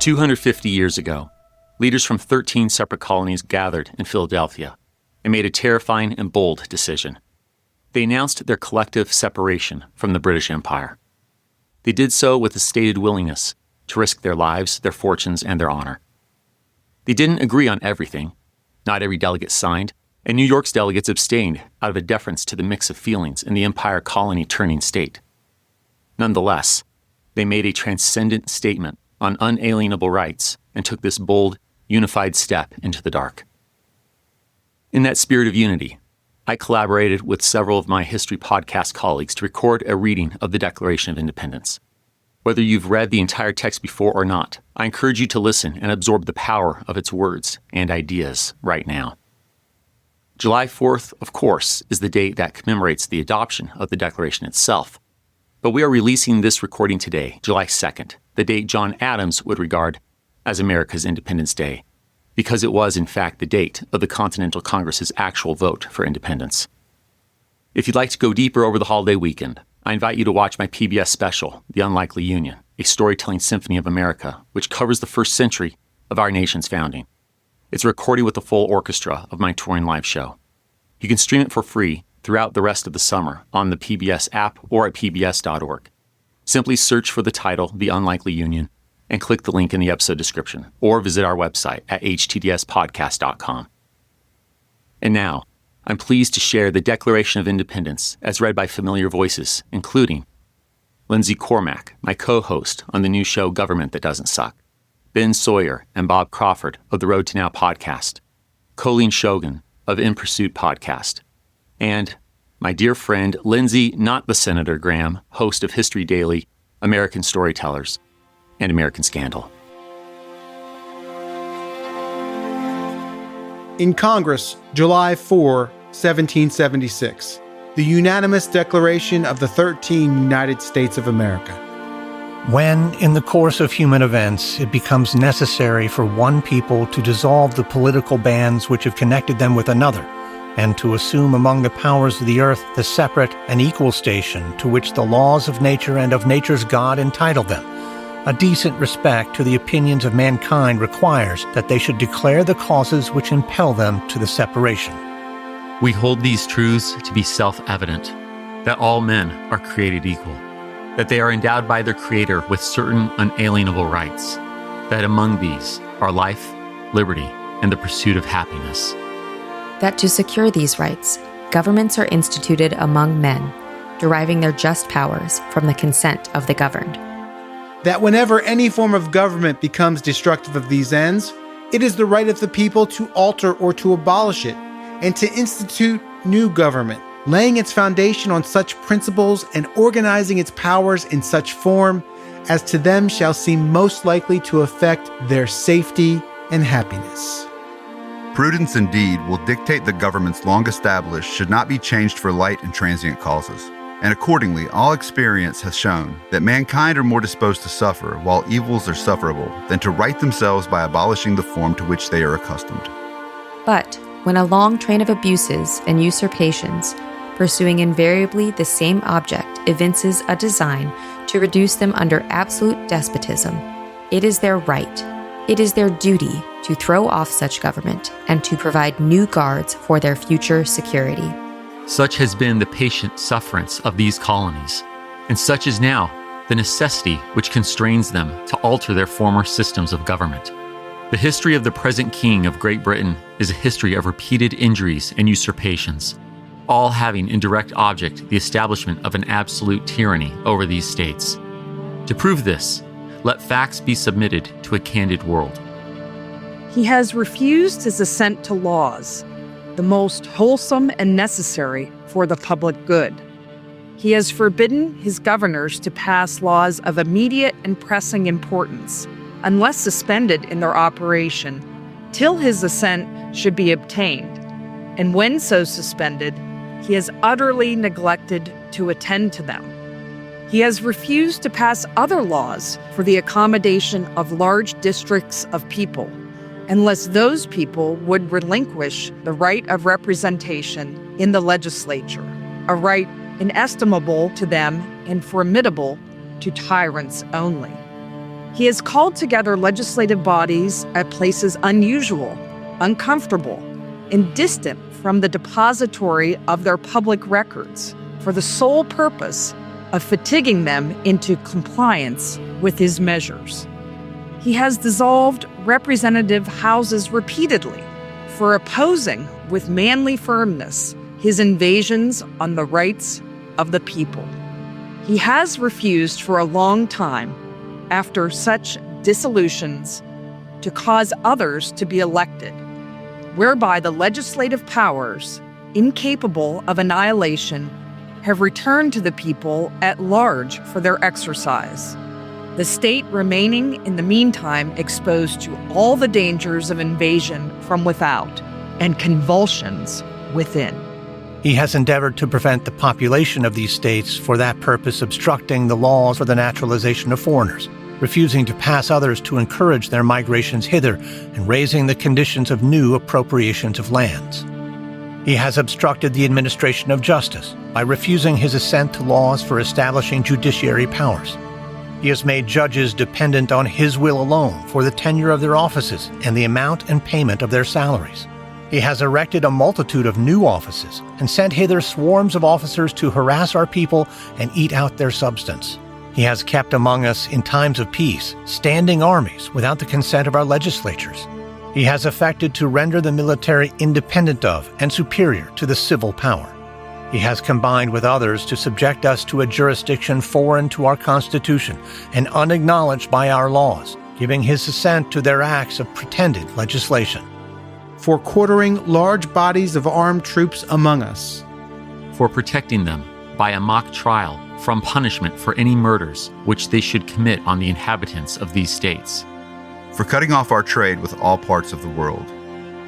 250 years ago, leaders from 13 separate colonies gathered in Philadelphia and made a terrifying and bold decision. They announced their collective separation from the British Empire. They did so with a stated willingness to risk their lives, their fortunes, and their honor. They didn't agree on everything. Not every delegate signed, and New York's delegates abstained out of a deference to the mix of feelings in the empire colony turning state. Nonetheless, they made a transcendent statement on unalienable rights and took this bold, unified step into the dark. In that spirit of unity, I collaborated with several of my history podcast colleagues to record a reading of the Declaration of Independence. Whether you've read the entire text before or not, I encourage you to listen and absorb the power of its words and ideas right now. July 4th, of course, is the date that commemorates the adoption of the Declaration itself. But we are releasing this recording today, July 2nd, the date John Adams would regard as America's Independence Day, because it was, in fact, the date of the Continental Congress's actual vote for independence. If you'd like to go deeper over the holiday weekend, I invite you to watch my PBS special, The Unlikely Union, a storytelling symphony of America, which covers the first century of our nation's founding. It's a recording with the full orchestra of my touring live show. You can stream it for free throughout the rest of the summer on the PBS app or at pbs.org. Simply search for the title, The Unlikely Union, and click the link in the episode description, or visit our website at htdspodcast.com. And now, I'm pleased to share the Declaration of Independence as read by familiar voices, including Lindsay Cormack, my co-host on the new show Government That Doesn't Suck, Ben Sawyer and Bob Crawford of the Road to Now podcast, Colleen Shogan of In Pursuit podcast, and my dear friend Lindsay, not the Senator Graham, host of History Daily, American Storytellers, and American Scandal. In Congress, July 4, 1776, the unanimous Declaration of the 13 United States of America. When, in the course of human events, it becomes necessary for one people to dissolve the political bands which have connected them with another, and to assume among the powers of the earth the separate and equal station to which the laws of nature and of nature's God entitle them, a decent respect to the opinions of mankind requires that they should declare the causes which impel them to the separation. We hold these truths to be self-evident, that all men are created equal, that they are endowed by their Creator with certain unalienable rights, that among these are life, liberty, and the pursuit of happiness. That to secure these rights, governments are instituted among men, deriving their just powers from the consent of the governed. That whenever any form of government becomes destructive of these ends, it is the right of the people to alter or to abolish it, and to institute new government, laying its foundation on such principles and organizing its powers in such form as to them shall seem most likely to affect their safety and happiness. Prudence indeed will dictate the governments long established should not be changed for light and transient causes. And accordingly, all experience has shown that mankind are more disposed to suffer while evils are sufferable than to right themselves by abolishing the form to which they are accustomed. But when a long train of abuses and usurpations, pursuing invariably the same object, evinces a design to reduce them under absolute despotism, it is their right, it is their duty to throw off such government and to provide new guards for their future security. Such has been the patient sufferance of these colonies, and such is now the necessity which constrains them to alter their former systems of government. The history of the present King of Great Britain is a history of repeated injuries and usurpations, all having in direct object the establishment of an absolute tyranny over these states. To prove this, let facts be submitted to a candid world. He has refused his assent to laws, the most wholesome and necessary for the public good. He has forbidden his governors to pass laws of immediate and pressing importance, unless suspended in their operation, till his assent should be obtained. And when so suspended, he has utterly neglected to attend to them. He has refused to pass other laws for the accommodation of large districts of people, unless those people would relinquish the right of representation in the legislature, a right inestimable to them and formidable to tyrants only. He has called together legislative bodies at places unusual, uncomfortable, and distant from the depository of their public records for the sole purpose of fatiguing them into compliance with his measures. He has dissolved representative houses repeatedly for opposing with manly firmness his invasions on the rights of the people. He has refused for a long time, after such dissolutions, to cause others to be elected, whereby the legislative powers, incapable of annihilation, have returned to the people at large for their exercise, the state remaining in the meantime exposed to all the dangers of invasion from without and convulsions within. He has endeavored to prevent the population of these states for that purpose obstructing the laws for the naturalization of foreigners, refusing to pass others to encourage their migrations hither, and raising the conditions of new appropriations of lands. He has obstructed the administration of justice by refusing his assent to laws for establishing judiciary powers. He has made judges dependent on his will alone for the tenure of their offices and the amount and payment of their salaries. He has erected a multitude of new offices and sent hither swarms of officers to harass our people and eat out their substance. He has kept among us in times of peace standing armies without the consent of our legislatures. He has affected to render the military independent of and superior to the civil power. He has combined with others to subject us to a jurisdiction foreign to our Constitution and unacknowledged by our laws, giving his assent to their acts of pretended legislation. For quartering large bodies of armed troops among us. For protecting them by a mock trial from punishment for any murders which they should commit on the inhabitants of these states. For cutting off our trade with all parts of the world.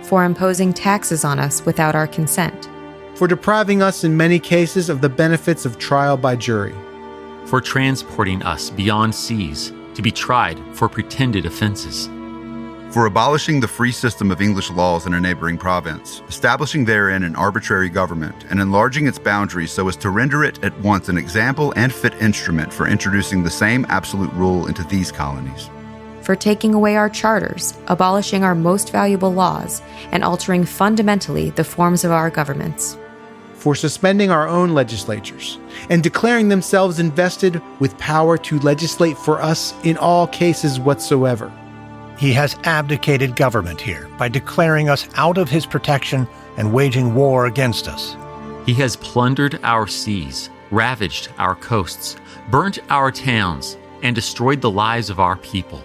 For imposing taxes on us without our consent. For depriving us in many cases of the benefits of trial by jury. For transporting us beyond seas to be tried for pretended offenses. For abolishing the free system of English laws in a neighboring province, establishing therein an arbitrary government, and enlarging its boundaries so as to render it at once an example and fit instrument for introducing the same absolute rule into these colonies. For taking away our charters, abolishing our most valuable laws, and altering fundamentally the forms of our governments. For suspending our own legislatures, and declaring themselves invested with power to legislate for us in all cases whatsoever. He has abdicated government here by declaring us out of his protection and waging war against us. He has plundered our seas, ravaged our coasts, burnt our towns, and destroyed the lives of our people.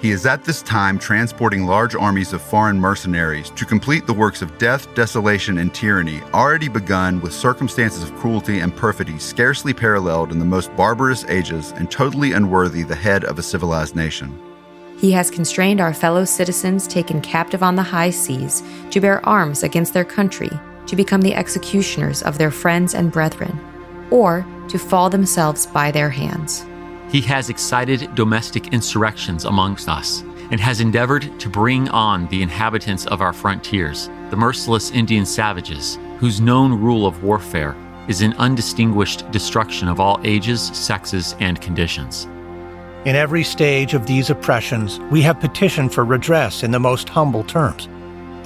He is at this time transporting large armies of foreign mercenaries to complete the works of death, desolation, and tyranny already begun with circumstances of cruelty and perfidy scarcely paralleled in the most barbarous ages and totally unworthy the head of a civilized nation. He has constrained our fellow citizens taken captive on the high seas to bear arms against their country, to become the executioners of their friends and brethren, or to fall themselves by their hands. He has excited domestic insurrections amongst us, and has endeavored to bring on the inhabitants of our frontiers, the merciless Indian savages, whose known rule of warfare is an undistinguished destruction of all ages, sexes, and conditions. In every stage of these oppressions, we have petitioned for redress in the most humble terms.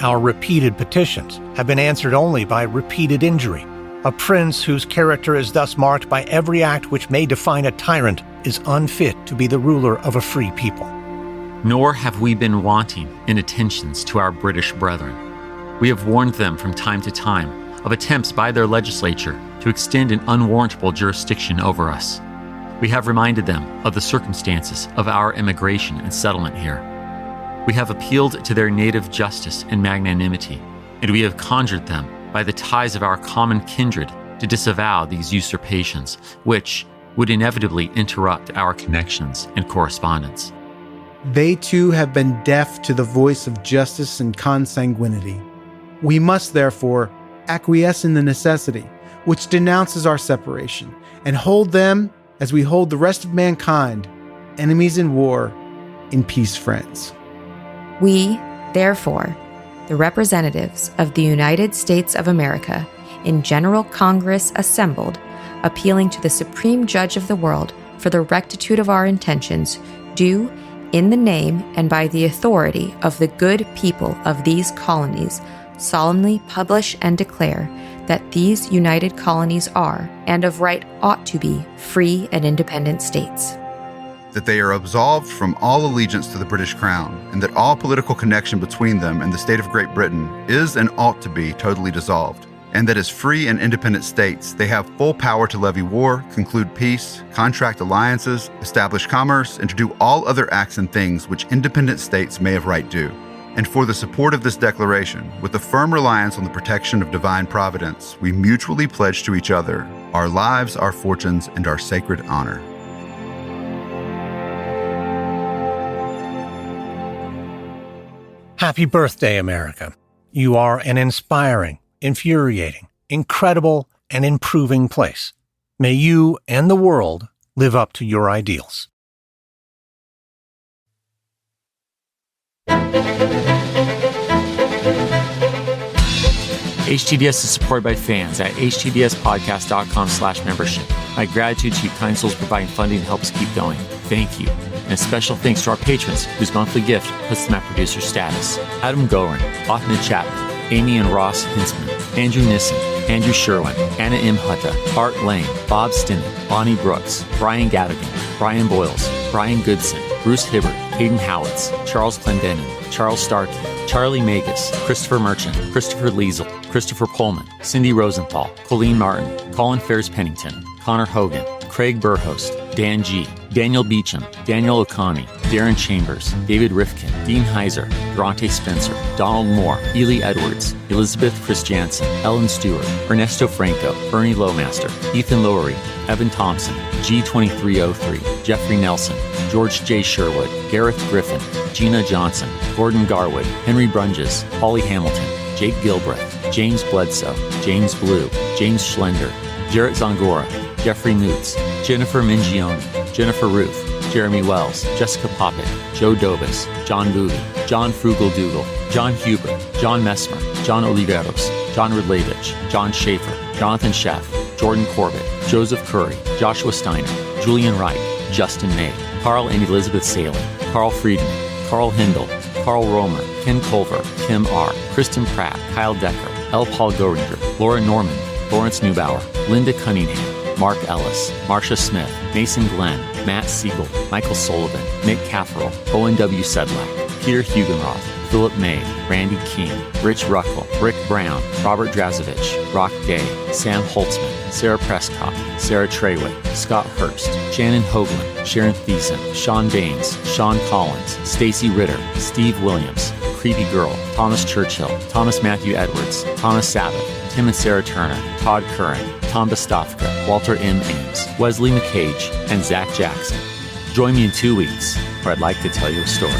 Our repeated petitions have been answered only by repeated injury. A prince whose character is thus marked by every act which may define a tyrant is unfit to be the ruler of a free people. Nor have we been wanting in attentions to our British brethren. We have warned them from time to time of attempts by their legislature to extend an unwarrantable jurisdiction over us. We have reminded them of the circumstances of our immigration and settlement here. We have appealed to their native justice and magnanimity, and we have conjured them by the ties of our common kindred to disavow these usurpations, which would inevitably interrupt our connections and correspondence. They too have been deaf to the voice of justice and consanguinity. We must, therefore, acquiesce in the necessity which denounces our separation, and hold them, as we hold the rest of mankind, enemies in war, in peace friends. We, therefore, the representatives of the United States of America, in General Congress assembled, appealing to the Supreme Judge of the world for the rectitude of our intentions, do, in the name and by the authority of the good people of these colonies, solemnly publish and declare that these united colonies are, and of right ought to be, free and independent states. That they are absolved from all allegiance to the British Crown, and that all political connection between them and the state of Great Britain is and ought to be totally dissolved, and that as free and independent states, they have full power to levy war, conclude peace, contract alliances, establish commerce, and to do all other acts and things which independent states may of right do. And for the support of this declaration, with a firm reliance on the protection of divine providence, we mutually pledge to each other our lives, our fortunes, and our sacred honor. Happy birthday, America. You are an inspiring, infuriating, incredible, and improving place. May you and the world live up to your ideals. HTDS is supported by fans at htdspodcast.com/membership. My gratitude to you kind souls providing funding helps keep going. Thank you. And a special thanks to our patrons, whose monthly gift puts them at producer status. Adam Gorin, Othna Chapman, Amy and Ross Hinsman, Andrew Nissen, Andrew Sherwin, Anna M. Hutta, Art Lane, Bob Stinnen, Bonnie Brooks, Brian Gadigan, Brian Boyles, Brian Goodson, Bruce Hibbert, Hayden Howitz, Charles Clendenin, Charles Starkey, Charlie Magus, Christopher Merchant, Christopher Liesel, Christopher Pullman, Cindy Rosenthal, Colleen Martin, Colin Ferris Pennington, Connor Hogan, Craig Burhost, Dan G., Daniel Beecham, Daniel O'Conney, Darren Chambers, David Rifkin, Dean Heiser, Durante Spencer, Donald Moore, Ely Edwards, Elizabeth Chris Jansen, Ellen Stewart, Ernesto Franco, Bernie Lowmaster, Ethan Lowery, Evan Thompson, G2303, Jeffrey Nelson, George J. Sherwood, Gareth Griffin, Gina Johnson, Gordon Garwood, Henry Brunges, Holly Hamilton, Jake Gilbreth, James Bledsoe, James Blue, James Schlender, Jarrett Zongora, Jeffrey Moots, Jennifer Mingione, Jennifer Roof, Jeremy Wells, Jessica Poppett, Joe Dobis, John Boovy, John Frugal Dougal, John Huber, John Messmer, John Oliveros, John Rudlevich, John Schaefer, Jonathan Sheff, Jordan Corbett, Joseph Curry, Joshua Steiner, Julian Wright, Justin May, Carl and Elizabeth Saley, Carl Friedman, Carl Hindle, Carl Romer, Ken Culver, Kim R., Kristen Pratt, Kyle Decker, L. Paul Goringer, Laura Norman, Lawrence Neubauer, Linda Cunningham, Mark Ellis, Marcia Smith, Mason Glenn, Matt Siegel, Michael Sullivan, Nick Cafferel, Owen W. Sedlak, Peter Hugenroth, Philip May, Randy King, Rich Ruckel, Rick Brown, Robert Drazovich, Rock Day, Sam Holtzman, Sarah Prescott, Sarah Treyway, Scott Hurst, Shannon Hoagland, Sharon Thiessen, Sean Baines, Sean Collins, Stacy Ritter, Steve Williams, Creepy Girl, Thomas Churchill, Thomas Matthew Edwards, Thomas Sabbath, Tim and Sarah Turner, Todd Curran, Tom Bostofka, Walter M. Ames, Wesley McCage, and Zach Jackson. Join me in 2 weeks, where I'd like to tell you a story.